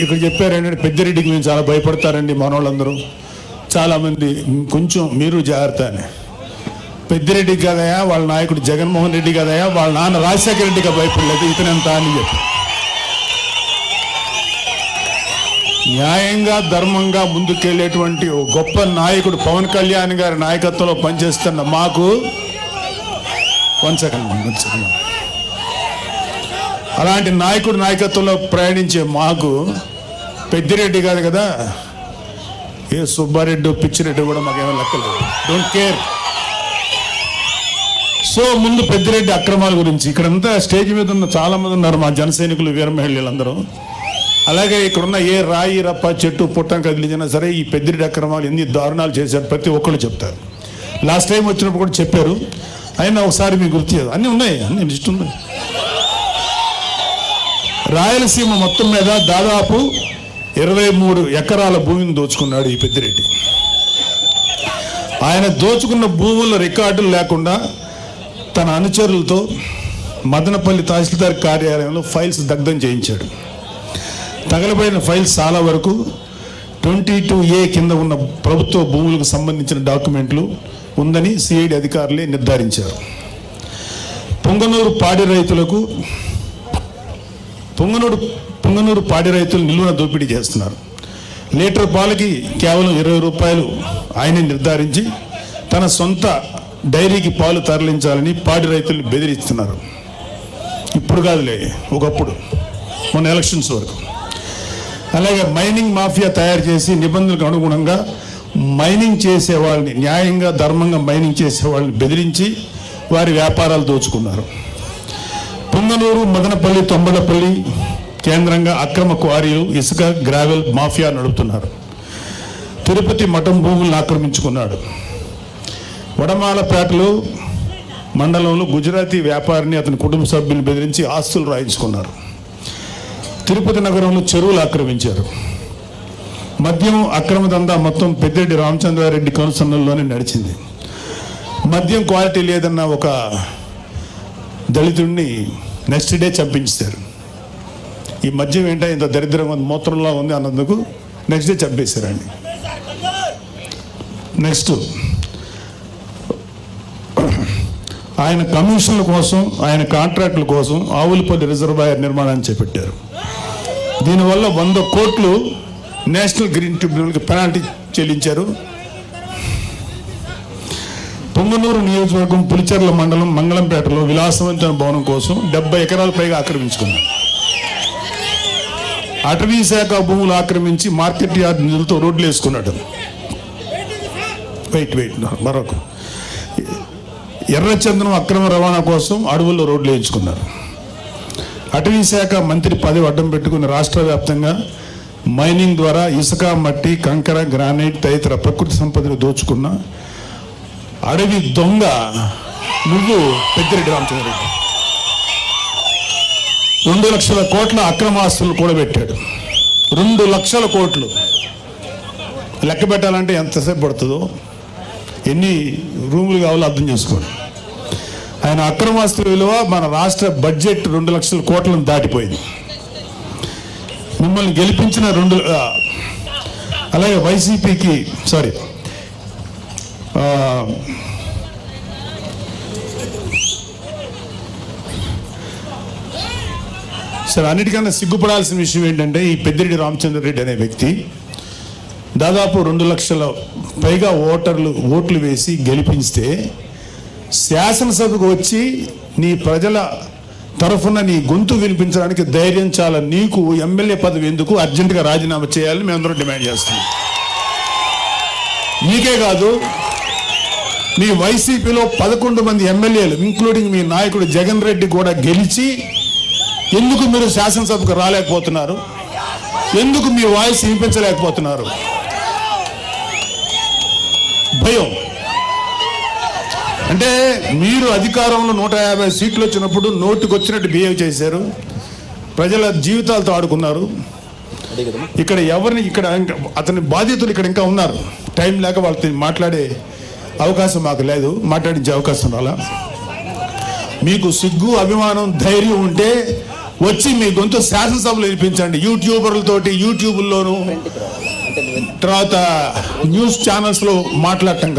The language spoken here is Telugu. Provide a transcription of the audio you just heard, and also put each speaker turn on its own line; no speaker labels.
ఇక్కడ చెప్పారు ఏంటంటే పెద్దిరెడ్డికి మేము చాలా భయపడతారండి మనోళ్ళందరూ చాలామంది. కొంచెం మీరు జాగ్రత్త అని. పెద్దిరెడ్డి కదయా వాళ్ళ నాయకుడు జగన్మోహన్ రెడ్డి కదయా వాళ్ళ నాన్న రాజశేఖర రెడ్డిగా భయపడలేదు ఇతనంత అని చెప్పి న్యాయంగా ధర్మంగా ముందుకెళ్ళేటువంటి గొప్ప నాయకుడు పవన్ కళ్యాణ్ గారి నాయకత్వంలో పనిచేస్తున్న మాకు అలాంటి నాయకుడు నాయకత్వంలో ప్రయాణించే మాకు పెద్దిరెడ్డి కాదు కదా, ఏ సుబ్బారెడ్డి పిచ్చిరెడ్డి కూడా మాకేమో లెక్కలేదు. Don't care. సో ముందు పెద్దిరెడ్డి అక్రమాల గురించి ఇక్కడంతా స్టేజ్ మీద ఉన్న చాలా మంది ఉన్నారు మా జన సైనికులు వీర మహిళలందరూ. అలాగే ఇక్కడున్న ఏ రాయి రప్ప చెట్టు పుట్టం కదిలించినా సరే ఈ పెద్దిరెడ్డి అక్రమాలు ఎన్ని దారుణాలు చేశారు ప్రతి ఒక్కళ్ళు చెప్తారు. లాస్ట్ టైం వచ్చినప్పుడు కూడా చెప్పారు. అయినా ఒకసారి మీకు గుర్తు చేయదు. అన్నీ ఉన్నాయి, అన్ని లిస్ట్ ఉన్నాయి. రాయలసీమ మొత్తం మీద దాదాపు 23 ఎకరాల భూమిని దోచుకున్నాడు ఈ పెద్దిరెడ్డి. ఆయన దోచుకున్న భూముల రికార్డులు లేకుండా తన అనుచరులతో మదనపల్లి తహసీల్దార్ కార్యాలయంలో ఫైల్స్ దగ్ధం చేయించాడు. తగలబడిన ఫైల్స్ చాలా వరకు 22A కింద ఉన్న ప్రభుత్వ భూములకు సంబంధించిన డాక్యుమెంట్లు ఉందని సిఐడి అధికారులే నిర్ధారించారు. పొంగనూరు పాడి రైతులు నిలువున దోపిడీ చేస్తున్నారు. లీటర్ పాలకి కేవలం 20 రూపాయలు ఆయనే నిర్ధారించి తన సొంత డైరీకి పాలు తరలించాలని పాడి రైతుల్ని బెదిరిస్తున్నారు. ఇప్పుడు కాదులే, ఒకప్పుడు మొన్న ఎలక్షన్స్ వరకు. అలాగే మైనింగ్ మాఫియా తయారు చేసి నిబంధనలకు అనుగుణంగా మైనింగ్ చేసే వాళ్ళని, న్యాయంగా ధర్మంగా మైనింగ్ చేసే వాళ్ళని బెదిరించి వారి వ్యాపారాలు దోచుకున్నారు. పొంగనూరు మదనపల్లి తొంబలపల్లి కేంద్రంగా అక్రమ క్వారీలు ఇసుక గ్రావెల్ మాఫియా నడుపుతున్నారు. తిరుపతి మఠం భూములను ఆక్రమించుకున్నాడు. వడమాలపేటలో మండలంలో గుజరాతీ వ్యాపారిని అతని కుటుంబ సభ్యులు బెదిరించి ఆస్తులు రాయించుకున్నారు. తిరుపతి నగరంలో చెరువులు ఆక్రమించారు. మద్యం అక్రమ దందా మొత్తం పెద్దిరెడ్డి రామచంద్రారెడ్డి కనుసన్నల్లోనే నడిచింది. మద్యం క్వాలిటీ లేదన్న ఒక దళితుడిని నెక్స్ట్ డే చంపించారు. ఈ మద్యం ఏంటో ఇంత దరిద్రంగా ఉంది, మూత్రంలో ఉంది అన్నందుకు నెక్స్ట్ డే చంపేశారండి. నెక్స్ట్ ఆయన కమిషన్ల కోసం, ఆయన కాంట్రాక్టుల కోసం ఆవులపల్లి రిజర్వాయర్ నిర్మాణాన్ని చేపట్టారు. దీనివల్ల 100 కోట్లు నేషనల్ గ్రీన్ ట్రిబ్యునల్కి పెనాల్టీ చెల్లించారు. పొంగనూరు నియోజకవర్గం పులిచెర్ల మండలం మంగళంపేటలో విలాసవంతమైన భవనం కోసం 70 ఎకరాల పైగా ఆక్రమించుకున్నారు. అటవీ శాఖ భూములు ఆక్రమించి మార్కెట్ యార్డ్ నిధులతో రోడ్లు వేసుకున్నాడు. మరొక ఎర్రచందనం అక్రమ రవాణా కోసం అడవుల్లో రోడ్లు వేయించుకున్నారు. అటవీ శాఖ మంత్రి పదవి అడ్డం పెట్టుకుని రాష్ట్ర వ్యాప్తంగా మైనింగ్ ద్వారా ఇసుక, మట్టి, కంకర, గ్రానైట్ తదితర ప్రకృతి సంపదను దోచుకున్న అడవి దొంగ నువ్వు పెద్దిరెడ్డి రామచంద్రరెడ్డి. 2 లక్షల కోట్ల అక్రమాస్తులు కూడా పెట్టాడు. 2 లక్షల కోట్లు లెక్క పెట్టాలంటే ఎంతసేపు పడుతుందో, ఎన్ని రూములు కావాలో అర్థం చేసుకోండి. ఆయన అక్రమాస్తుల విలువ మన రాష్ట్ర బడ్జెట్ 2 లక్షల కోట్లను దాటిపోయింది. మిమ్మల్ని గెలిపించిన అలాగే వైసీపీకి సరే అన్నిటికన్నా సిగ్గుపడాల్సిన విషయం ఏంటంటే ఈ పెద్దిరెడ్డి రామచంద్రరెడ్డి అనే వ్యక్తి దాదాపు 2 లక్షల పైగా ఓట్లు వేసి గెలిపిస్తే శాసనసభకు వచ్చి నీ ప్రజల తరఫున నీ గొంతు వినిపించడానికి ధైర్యం చాలా. నీకు ఎమ్మెల్యే పదవి ఎందుకు? అర్జెంటుగా రాజీనామా చేయాలని మేమందరం డిమాండ్ చేస్తున్నాం. నీకే కాదు, మీ వైసీపీలో 11 మంది ఎమ్మెల్యేలు ఇంక్లూడింగ్ మీ నాయకుడు జగన్ రెడ్డి కూడా గెలిచి ఎందుకు మీరు శాసనసభకు రాలేకపోతున్నారు? ఎందుకు మీ వాయిస్ వినిపించలేకపోతున్నారు? భయం. అంటే మీరు అధికారంలో 150 సీట్లు వచ్చినప్పుడు నోటికి వచ్చినట్టు బిహేవ్ చేశారు. ప్రజల జీవితాలతో ఆడుకున్నారు. ఇక్కడ అతని బాధితులు ఇక్కడ ఇంకా ఉన్నారు. టైం లేక వాళ్ళతో మాట్లాడే అవకాశం మాకు లేదు, మాట్లాడించే అవకాశం రాలా. మీకు సిగ్గు, అభిమానం, ధైర్యం ఉంటే వచ్చి మీ గొంతు శాసనసభలో వినిపించండి. యూట్యూబర్లతోటి యూట్యూబ్లోను తర్వాత న్యూస్ ఛానల్స్లో మాట్లాడటం